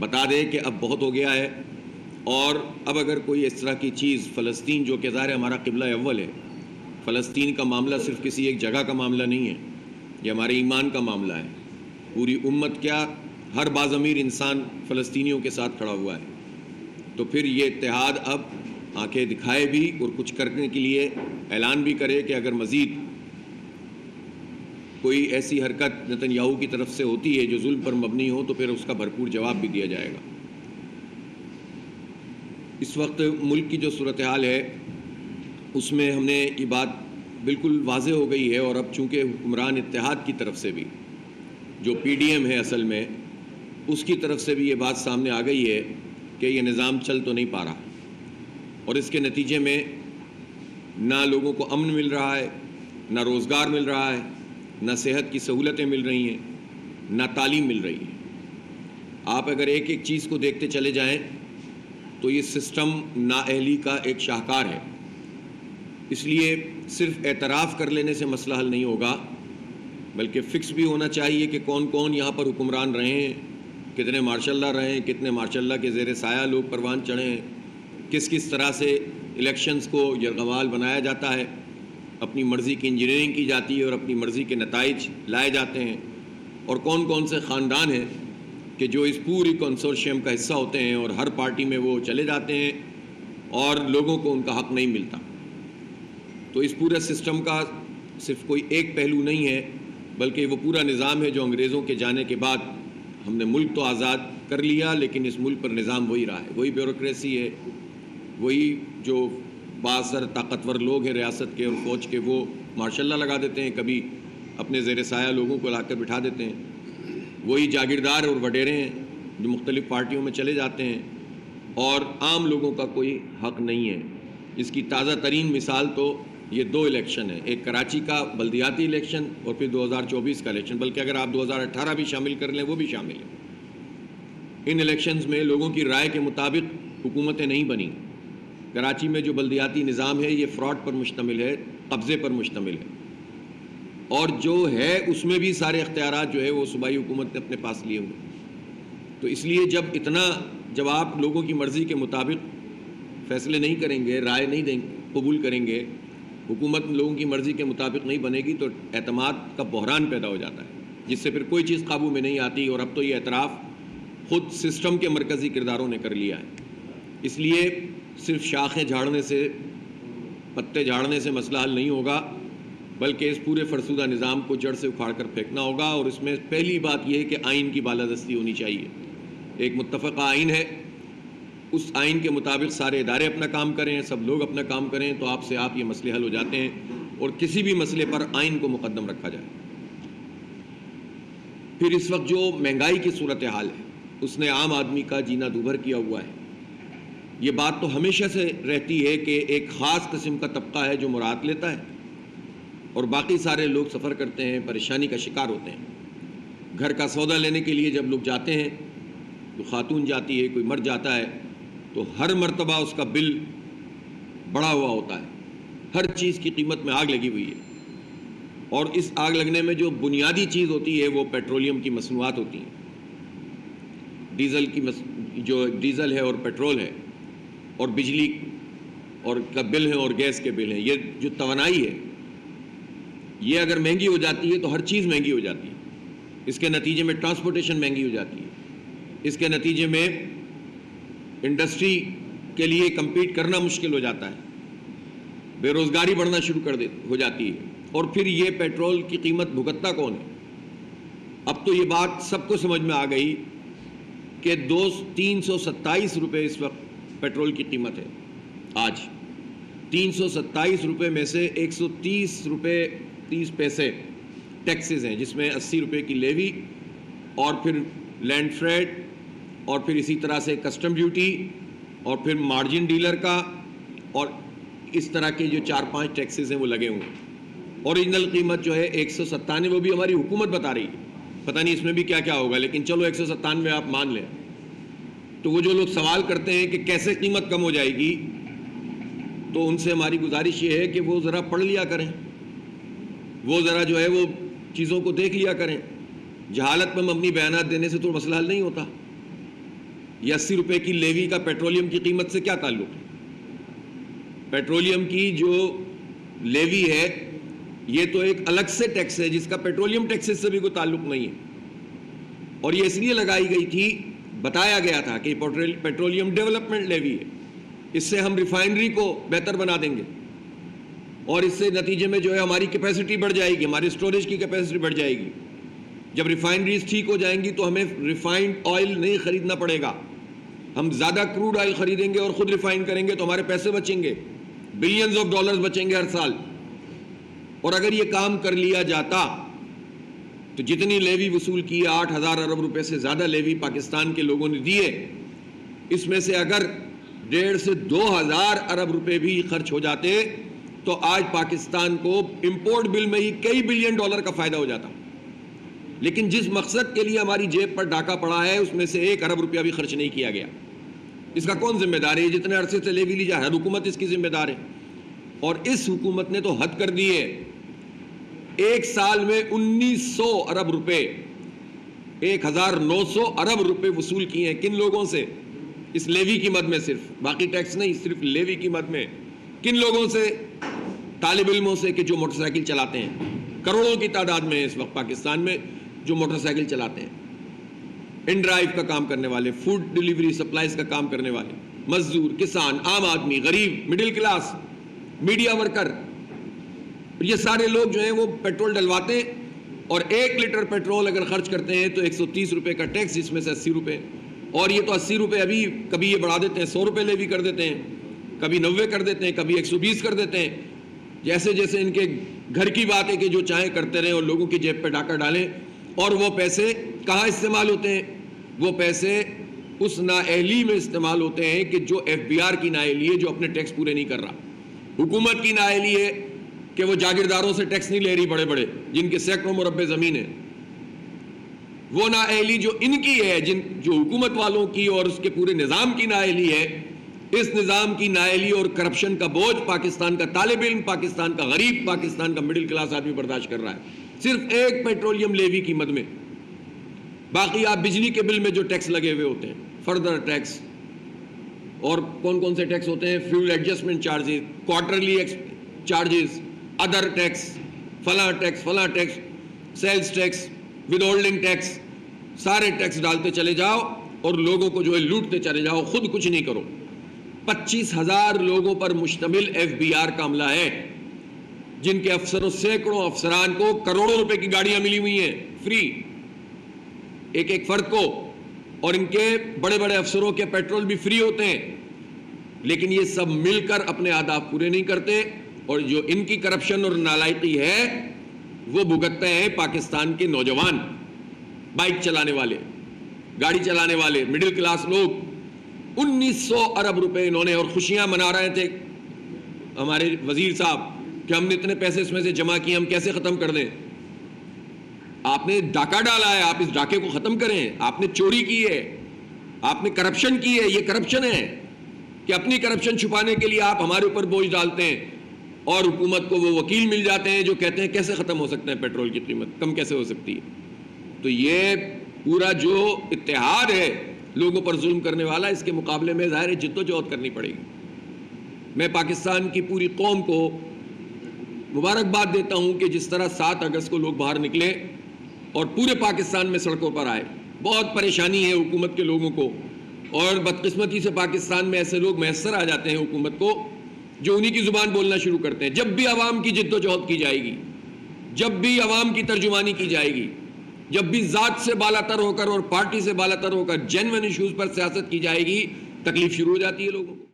بتا دے کہ اب بہت ہو گیا ہے، اور اب اگر کوئی اس طرح کی چیز فلسطین، جو کہ ظاہر ہمارا قبلہ اول ہے، فلسطین کا معاملہ صرف کسی ایک جگہ کا معاملہ نہیں ہے، یہ ہمارے ایمان کا معاملہ ہے. پوری امت، کیا ہر باضمیر انسان فلسطینیوں کے ساتھ کھڑا ہوا ہے. تو پھر یہ اتحاد اب آنکھیں دکھائے بھی اور کچھ کرنے کے لیے اعلان بھی کرے کہ اگر مزید کوئی ایسی حرکت نتن یاہو کی طرف سے ہوتی ہے جو ظلم پر مبنی ہو تو پھر اس کا بھرپور جواب بھی دیا جائے گا. اس وقت ملک کی جو صورتحال ہے اس میں ہم نے یہ بات بالکل واضح ہو گئی ہے، اور اب چونکہ حکمران اتحاد کی طرف سے بھی، جو پی ڈی ایم ہے اصل میں، اس کی طرف سے بھی یہ بات سامنے آ گئی ہے کہ یہ نظام چل تو نہیں پا رہا، اور اس کے نتیجے میں نہ لوگوں کو امن مل رہا ہے، نہ روزگار مل رہا ہے، نہ صحت کی سہولتیں مل رہی ہیں، نہ تعلیم مل رہی ہے. آپ اگر ایک ایک چیز کو دیکھتے چلے جائیں تو یہ سسٹم نااہلی کا ایک شاہکار ہے. اس لیے صرف اعتراف کر لینے سے مسئلہ حل نہیں ہوگا، بلکہ فکس بھی ہونا چاہیے کہ کون کون یہاں پر حکمران رہے ہیں، کتنے مارشاء اللہ رہے ہیں، کتنے مارشاء اللہ کے زیر سایہ لوگ پروان چڑھے ہیں، کس کس طرح سے الیکشنز کو یرغمال بنایا جاتا ہے، اپنی مرضی کی انجینئرنگ کی جاتی ہے اور اپنی مرضی کے نتائج لائے جاتے ہیں، اور کون کون سے خاندان ہیں کہ جو اس پوری کنسورشیم کا حصہ ہوتے ہیں اور ہر پارٹی میں وہ چلے جاتے ہیں اور لوگوں کو ان کا حق نہیں ملتا. تو اس پورے سسٹم کا صرف کوئی ایک پہلو نہیں ہے، بلکہ وہ پورا نظام ہے جو انگریزوں کے جانے کے بعد ہم نے ملک تو آزاد کر لیا، لیکن اس ملک پر نظام وہی رہا ہے، وہی بیوروکریسی ہے، وہی جو بااثر طاقتور لوگ ہیں ریاست کے اور فوج کے، وہ مارشاء اللہ لگا دیتے ہیں، کبھی اپنے زیر سایہ لوگوں کو لا کر بٹھا دیتے ہیں، وہی جاگیردار اور وڈیرے ہیں جو مختلف پارٹیوں میں چلے جاتے ہیں، اور عام لوگوں کا کوئی حق نہیں ہے. اس کی تازہ ترین مثال تو یہ دو الیکشن ہیں، ایک کراچی کا بلدیاتی الیکشن اور پھر 2024 کا الیکشن، بلکہ اگر آپ 2018 بھی شامل کر لیں وہ بھی شامل ہے. ان الیکشنز میں لوگوں کی رائے کے مطابق حکومتیں نہیں بنی. کراچی میں جو بلدیاتی نظام ہے یہ فراڈ پر مشتمل ہے، قبضے پر مشتمل ہے، اور جو ہے اس میں بھی سارے اختیارات جو ہے وہ صوبائی حکومت نے اپنے پاس لیے ہوئے. تو اس لیے جب آپ لوگوں کی مرضی کے مطابق فیصلے نہیں کریں گے، رائے نہیں قبول کریں گے، حکومت لوگوں کی مرضی کے مطابق نہیں بنے گی، تو اعتماد کا بحران پیدا ہو جاتا ہے، جس سے پھر کوئی چیز قابو میں نہیں آتی. اور اب تو یہ اعتراف خود سسٹم کے مرکزی کرداروں نے کر لیا ہے. اس لیے صرف شاخیں جھاڑنے سے، پتے جھاڑنے سے مسئلہ حل نہیں ہوگا، بلکہ اس پورے فرسودہ نظام کو جڑ سے اکھاڑ کر پھینکنا ہوگا. اور اس میں پہلی بات یہ ہے کہ آئین کی بالادستی ہونی چاہیے. ایک متفقہ آئین ہے، اس آئین کے مطابق سارے ادارے اپنا کام کریں، سب لوگ اپنا کام کریں، تو آپ سے آپ یہ مسئلے حل ہو جاتے ہیں، اور کسی بھی مسئلے پر آئین کو مقدم رکھا جائے. پھر اس وقت جو مہنگائی کی صورتحال ہے اس نے عام آدمی کا جینا دوبھر کیا ہوا ہے. یہ بات تو ہمیشہ سے رہتی ہے کہ ایک خاص قسم کا طبقہ ہے جو مراد لیتا ہے، اور باقی سارے لوگ سفر کرتے ہیں، پریشانی کا شکار ہوتے ہیں. گھر کا سودا لینے کے لیے جب لوگ جاتے ہیں، تو خاتون جاتی ہے، کوئی مرد جاتا ہے، تو ہر مرتبہ اس کا بل بڑھا ہوا ہوتا ہے، ہر چیز کی قیمت میں آگ لگی ہوئی ہے. اور اس آگ لگنے میں جو بنیادی چیز ہوتی ہے وہ پیٹرولیم کی مصنوعات ہوتی ہیں، جو ڈیزل ہے اور پیٹرول ہے، اور بجلی اور کا بل ہے اور گیس کے بل ہیں. یہ جو توانائی ہے یہ اگر مہنگی ہو جاتی ہے تو ہر چیز مہنگی ہو جاتی ہے. اس کے نتیجے میں ٹرانسپورٹیشن مہنگی ہو جاتی ہے، اس کے نتیجے میں انڈسٹری کے لیے کمپیٹ کرنا مشکل ہو جاتا ہے، بے روزگاری بڑھنا شروع ہو جاتی ہے. اور پھر یہ پیٹرول کی قیمت بھگتتا کون ہے؟ اب تو یہ بات سب کو سمجھ میں آ گئی کہ 327 روپے اس وقت پیٹرول کی قیمت ہے. آج 327 روپے میں سے 130 روپے 30 پیسے ٹیکسز ہیں، جس میں 80 روپے کی لیوی، اور پھر لینڈ فریٹ، اور پھر اسی طرح سے کسٹم ڈیوٹی، اور پھر مارجن ڈیلر کا، اور اس طرح کے جو 4-5 ٹیکسز ہیں وہ لگے ہوئے ہیں. اوریجنل قیمت جو ہے 197، وہ بھی ہماری حکومت بتا رہی ہے، پتہ نہیں اس میں بھی کیا کیا ہوگا، لیکن چلو 197 آپ مان لیں. تو وہ جو لوگ سوال کرتے ہیں کہ کیسے قیمت کم ہو جائے گی، تو ان سے ہماری گزارش یہ ہے کہ وہ ذرا پڑھ لیا کریں، وہ ذرا جو ہے وہ چیزوں کو دیکھ لیا کریں. جہالت پر مبنی بیانات دینے سے تو مسئلہ حل نہیں ہوتا. یہ 80 روپے کی لیوی کا پیٹرولیم کی قیمت سے کیا تعلق ہے؟ پیٹرولیم کی جو لیوی ہے یہ تو ایک الگ سے ٹیکس ہے جس کا پیٹرولیم ٹیکسز سے بھی کوئی تعلق نہیں ہے، اور یہ اس لیے لگائی گئی تھی، بتایا گیا تھا کہ پیٹرولیم ڈیولپمنٹ لیوی ہے، اس سے ہم ریفائنری کو بہتر بنا دیں گے اور اس سے نتیجے میں جو ہے ہماری کیپیسٹی بڑھ جائے گی، ہماری اسٹوریج کی کیپیسٹی بڑھ جائے گی۔ جب ریفائنریز ٹھیک ہو جائیں گی تو ہمیں ریفائنڈ آئل نہیں خریدنا پڑے گا، ہم زیادہ کروڈ آئل خریدیں گے اور خود ریفائن کریں گے تو ہمارے پیسے بچیں گے، بلینز آف ڈالرز بچیں گے ہر سال۔ اور اگر یہ کام کر لیا جاتا تو جتنی لیوی وصول کی ہے، 8,000 ارب روپے سے زیادہ لیوی پاکستان کے لوگوں نے دیے، اس میں سے اگر 1,500 سے 2,000 ارب روپے بھی خرچ ہو جاتے تو آج پاکستان کو امپورٹ بل میں ہی کئی بلین ڈالر کا فائدہ ہو جاتا۔ لیکن جس مقصد کے لیے ہماری جیب پر ڈاکہ پڑا ہے اس میں سے 1 ارب روپیہ بھی خرچ نہیں کیا گیا۔ اس کا کون ذمہ دار ہے؟ جتنے عرصے سے لیوی لی جائے ہر حکومت اس کی ذمہ دار ہے، اور اس حکومت نے تو حد کر دی ہے۔ ایک سال میں 1,900 ارب روپے، 1,900 ارب روپے وصول کیے ہیں۔ کن لوگوں سے؟ اس لیوی کی مد میں، صرف باقی ٹیکس نہیں، صرف لیوی کی مد میں۔ کن لوگوں سے؟ طالب علموں سے کہ جو موٹر سائیکل چلاتے ہیں، کروڑوں کی تعداد میں اس وقت پاکستان میں جو موٹر سائیکل چلاتے ہیں، ان ڈرائیو کا کام کرنے والے، فوڈ ڈیلیوری سپلائز کا کام کرنے والے، مزدور، کسان، عام آدمی، غریب، مڈل کلاس، میڈیا ورکر، یہ سارے لوگ جو ہیں وہ پیٹرول ڈلواتے ہیں، اور 1 لیٹر پیٹرول اگر خرچ کرتے ہیں تو 130 روپے کا ٹیکس، جس میں سے 80 روپے، اور یہ تو 80 روپے ابھی کبھی یہ بڑھا دیتے ہیں، 100 روپے لیوی کر دیتے ہیں، کبھی 90 کر دیتے ہیں، کبھی 120 کر دیتے ہیں، جیسے جیسے ان کے گھر کی بات ہے کہ جو چاہیں کرتے رہیں اور لوگوں کی جیب پہ ڈاکہ ڈالیں۔ اور وہ پیسے کہاں استعمال ہوتے ہیں؟ وہ پیسے اس نااہلی میں استعمال ہوتے ہیں کہ جو FBR کی نااہلی ہے، جو اپنے ٹیکس پورے نہیں کر رہا۔ حکومت کی نااہلی ہے کہ وہ جاگیرداروں سے ٹیکس نہیں لے رہی، بڑے بڑے جن کے سینکڑوں مربع زمین ہے۔ وہ نااہلی جو ان کی ہے، جو حکومت والوں کی اور اس کے پورے نظام کی نااہلی ہے، اس نظام کی نااہلی اور کرپشن کا بوجھ پاکستان کا طالب علم، پاکستان کا غریب، پاکستان کا مڈل کلاس آدمی برداشت کر رہا ہے، صرف ایک پیٹرولیم لیوی کی مد میں۔ باقی آپ بجلی کے بل میں جو ٹیکس لگے ہوئے ہوتے ہیں، فردر ٹیکس، اور کون کون سے ٹیکس ہوتے ہیں؟ Fuel adjustment charges, quarterly charges, other tax, فلاں ٹیکس، فلاں tax, sales tax, withholding tax, سارے ٹیکس ڈالتے چلے جاؤ اور لوگوں کو جو ہے لوٹتے چلے جاؤ، خود کچھ نہیں کرو۔ 25,000 لوگوں پر مشتمل FBR کا عملہ ہے، جن کے افسروں، سینکڑوں افسران کو کروڑوں روپے کی گاڑیاں ملی ہوئی ہیں فری ایک ایک فرد کو، اور ان کے بڑے بڑے افسروں کے پیٹرول بھی فری ہوتے ہیں، لیکن یہ سب مل کر اپنے اہداف پورے نہیں کرتے، اور جو ان کی کرپشن اور نالائقی ہے وہ بھگتتے ہیں پاکستان کے نوجوان، بائک چلانے والے، گاڑی چلانے والے، مڈل کلاس لوگ۔ 1,900 ارب روپے انہوں نے، اور خوشیاں منا رہے تھے ہمارے وزیر صاحب کہ ہم نے اتنے پیسے اس میں سے جمع کیے، ہم کیسے ختم کر دیں؟ آپ نے ڈاکہ ڈالا ہے، آپ اس ڈاکے کو ختم کریں۔ آپ نے چوری کی ہے، آپ نے کرپشن کی ہے، یہ کرپشن ہے کہ اپنی کرپشن چھپانے کے لیے آپ ہمارے اوپر بوجھ ڈالتے ہیں، اور حکومت کو وہ وکیل مل جاتے ہیں جو کہتے ہیں کیسے ختم ہو سکتا ہے پیٹرول کی قیمت، کم کیسے ہو سکتی ہے۔ تو یہ پورا جو اتحاد ہے لوگوں پر ظلم کرنے والا، اس کے مقابلے میں ظاہر ہے جدوجہد کرنی پڑے گی۔ میں پاکستان کی پوری قوم کو مبارکباد دیتا ہوں کہ جس طرح 7 اگست کو لوگ باہر نکلے اور پورے پاکستان میں سڑکوں پر آئے۔ بہت پریشانی ہے حکومت کے لوگوں کو، اور بدقسمتی سے پاکستان میں ایسے لوگ میسر آ جاتے ہیں حکومت کو جو انہی کی زبان بولنا شروع کرتے ہیں۔ جب بھی عوام کی جدوجہد کی جائے گی، جب بھی عوام کی ترجمانی کی جائے گی، جب بھی ذات سے بالا تر ہو کر اور پارٹی سے بالا تر ہو کر جینوین ایشوز پر سیاست کی جائے گی، تکلیف شروع ہو جاتی ہے لوگوں کو۔